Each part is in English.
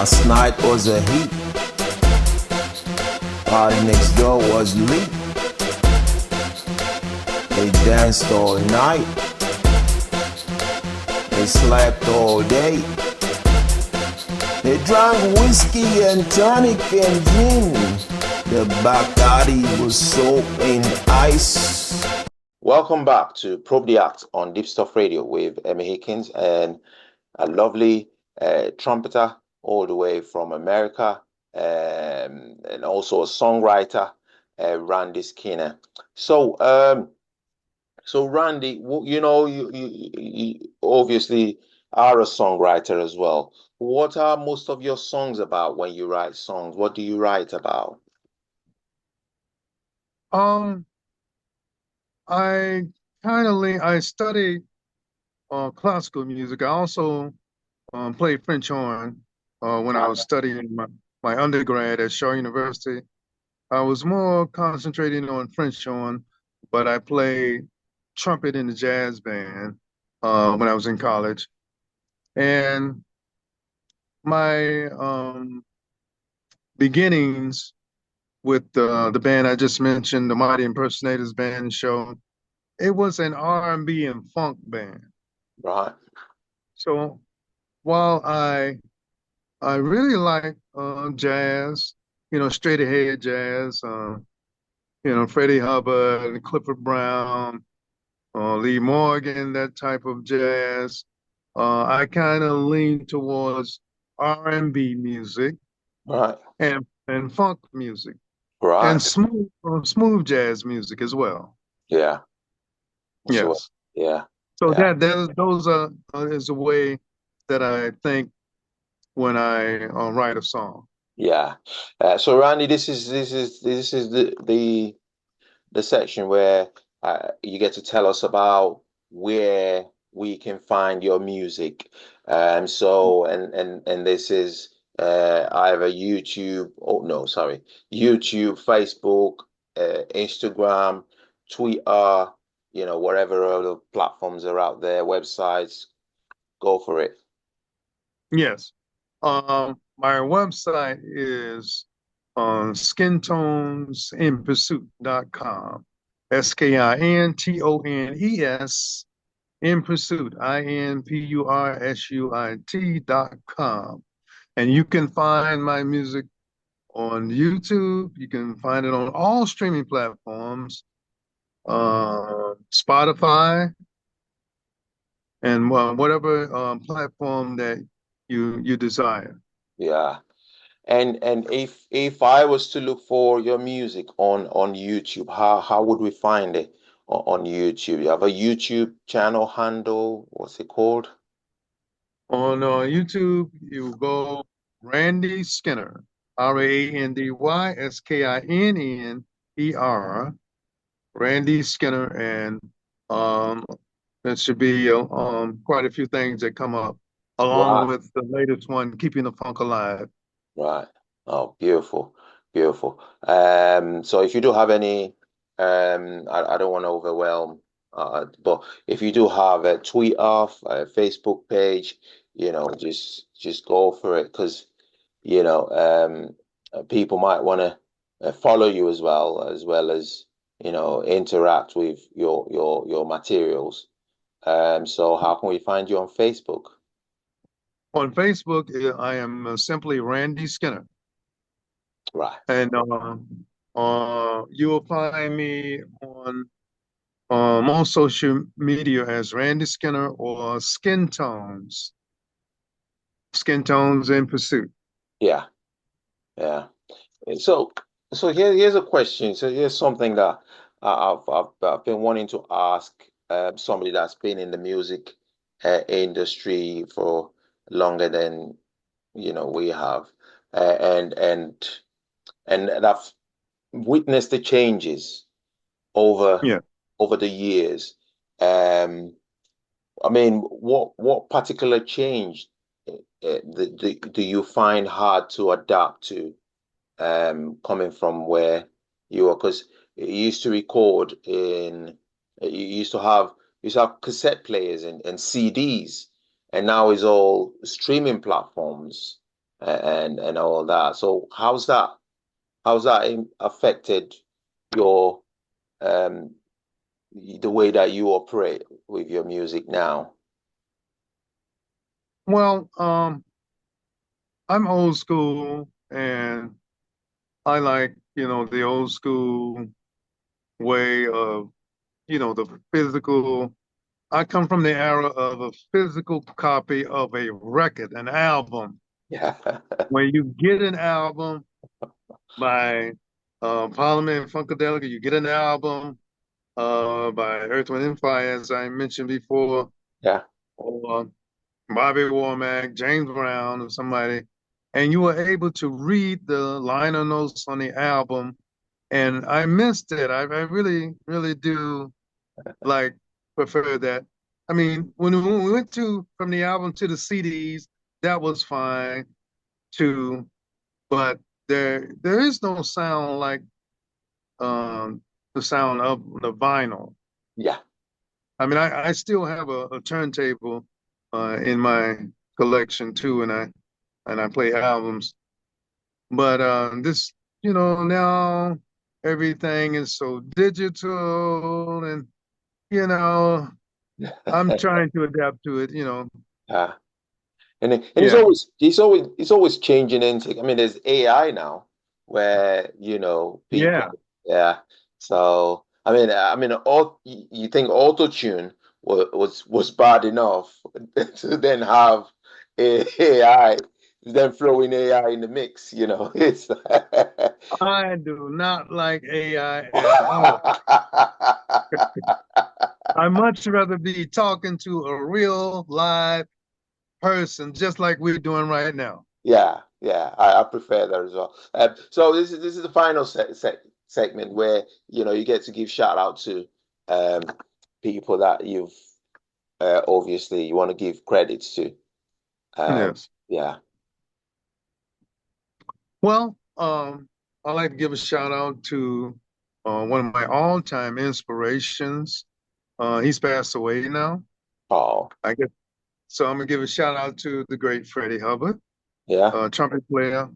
Last night was a heat. Party next door was lit. They danced all night. They slept all day. They drank whiskey and tonic and gin. The Bacardi was soaked in ice. Welcome back to Probe the Act on Deepstuff Radio with Emmy Hickins and a lovely trumpeter all the way from America, and also a songwriter, Randy Skinner. So Randy, you obviously are a songwriter as well. What are most of your songs about when you write songs? What do you write about? I I studied classical music. I also played French horn when I was studying my undergrad at Shaw University. I was more concentrating on French horn, but I played trumpet in the jazz band when I was in college. And my beginnings with the band I just mentioned, the Mighty Impersonators Band show, it was an R&B and funk band. Right. So while I really like jazz, straight ahead jazz, Freddie Hubbard, Clifford Brown, Lee Morgan, that type of jazz. I kind of lean towards R&B music Right. and funk music Right. and smooth jazz music as well. Yeah. So, Yes. yeah. So Yeah. those is a way that I think when I write a song. Yeah. So Randy, this is the section where you get to tell us about where we can find your music. And this is either YouTube, oh no, sorry, YouTube, Facebook, Instagram, Twitter, whatever other platforms are out there, websites, go for it. Yes. My website is skintonesinpursuit.com. SKINTONES in pursuit, INPURSUIT.com. And you can find my music on YouTube. You can find it on all streaming platforms, Spotify, and whatever platform that you desire. Yeah. And if I was to look for your music on YouTube, how would we find it on YouTube? You have a YouTube channel handle. What's it called? On YouTube, you go Randy Skinner, RANDYSKINNER, Randy Skinner, and um, there should be quite a few things that come up, along Right. with the latest one, Keeping the Funk Alive. Right. Oh, beautiful, beautiful. So if you do have any, I don't want to overwhelm, but if you do have a tweet off, a Facebook page, just go for it because people might want to follow you as well as interact with your materials. So how can we find you on Facebook? On Facebook, I am simply Randy Skinner. Right. And you will find me on most social media as Randy Skinner or Skintones. Skintones in Pursuit. Yeah. Yeah. So, here's a question. So here's something that I've been wanting to ask somebody that's been in the music industry for longer than we have, and I've witnessed the changes over Yeah. over the years. Um, I mean, what particular change do you find hard to adapt to? Coming from where you are, because you used to record you used to have cassette players and CDs, and now it's all streaming platforms. and all that. So how's that affected your the way that you operate with your music now? Well, I'm old school, and I like, the old school way of, the physical. I come from the era of a physical copy of a record, an album. Yeah. When you get an album by Parliament and Funkadelic, you get an album by Earth, Wind and Fire, as I mentioned before, Yeah. or Bobby Womack, James Brown, or somebody, and you were able to read the liner notes on the album. And I missed it. I really, really do like prefer that. I mean, when we went to from the album to the CDs, that was fine too, but there is no sound like the sound of the vinyl. Yeah. I mean, I still have a turntable in my collection too, and I play albums. But this, now everything is so digital, and you know, I'm trying to adapt to it. Yeah. And it's Yeah, always changing into, I mean, there's AI now where, yeah. people, yeah. So I mean, you think auto tune was bad enough to then have AI, then throwing AI in the mix, it's I do not like AI at all. I much rather be talking to a real live person, just like we're doing right now. Yeah, yeah, I prefer that as well. So this is the final segment where you get to give shout out to um, people that you've obviously you want to give credits to. Yes. Yeah, Well, I'd like to give a shout out to one of my all-time inspirations. He's passed away now. oh, I guess so. I'm gonna give a shout out to the great Freddie Hubbard, yeah, trumpet player,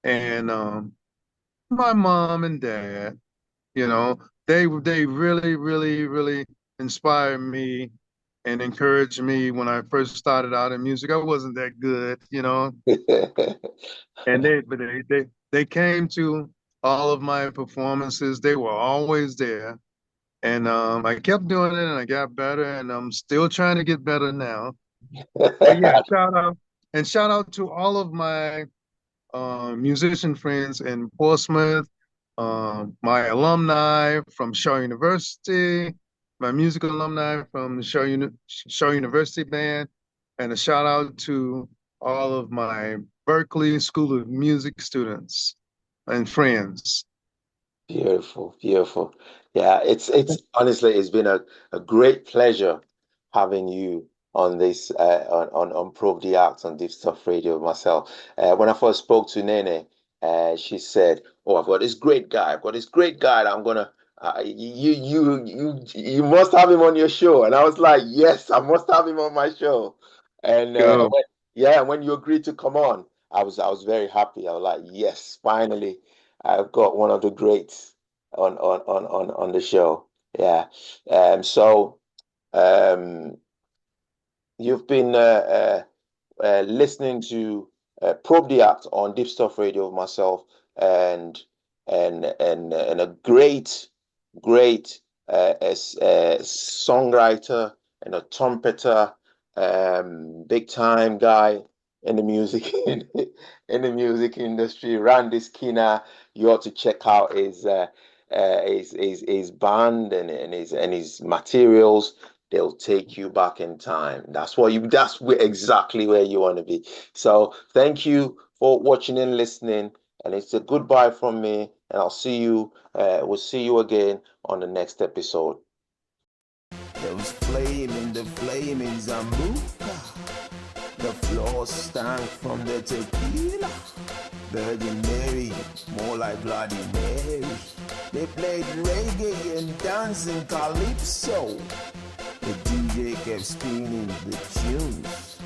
and my mom and dad. You know, they really, really, really inspired me and encouraged me when I first started out in music. I wasn't that good, and they came to all of my performances. They were always there, and I kept doing it, and I got better, and I'm still trying to get better now. But yeah, shout out to all of my musician friends in Portsmouth, my alumni from Shaw University, my music alumni from the Shaw University band, and a shout out to all of my Berklee School of Music students and friends. Beautiful, beautiful. Yeah, it's honestly it's been a great pleasure having you on this on Probe the Act on Deep Stuff Radio myself. When I first spoke to Nene, she said, "Oh, I've got this great guy. I've got this great guy that I'm gonna you must have him on your show." And I was like, "Yes, I must have him on my show." And Go. when you agreed to come on, I was very happy. I was like, "Yes, finally." I've got one of the greats on the show. Yeah. So um, you've been listening to Probe the Act on Deep Stuff Radio with myself and and a great songwriter and a trumpeter, big time guy in the music in the music industry, Randy Skinner. You ought to check out his band and his materials. They'll take you back in time. Exactly where you want to be. So thank you for watching and listening. And it's a goodbye from me. And we'll see you again on the next episode. There was flame in the flaming Zambuca. The floor stank from the tequila. Virgin Mary, more like Bloody Mary. They played reggae and dancing calypso. The DJ kept spinning the tunes.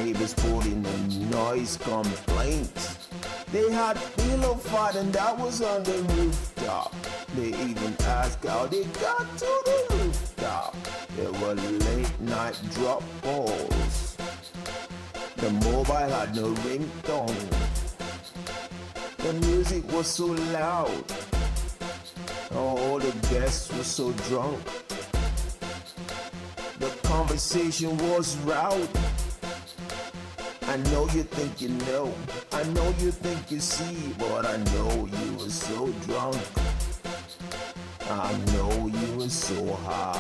neighbors putting in noise complaints. They had pillow fight and that was on the rooftop. They even asked how they got to the rooftop. There were late night drop balls. The mobile had no ringtone. The music was so loud. All the guests were so drunk. The conversation was loud. I know you think you know, I know you think you see, but I know you were so drunk. I know you were so high.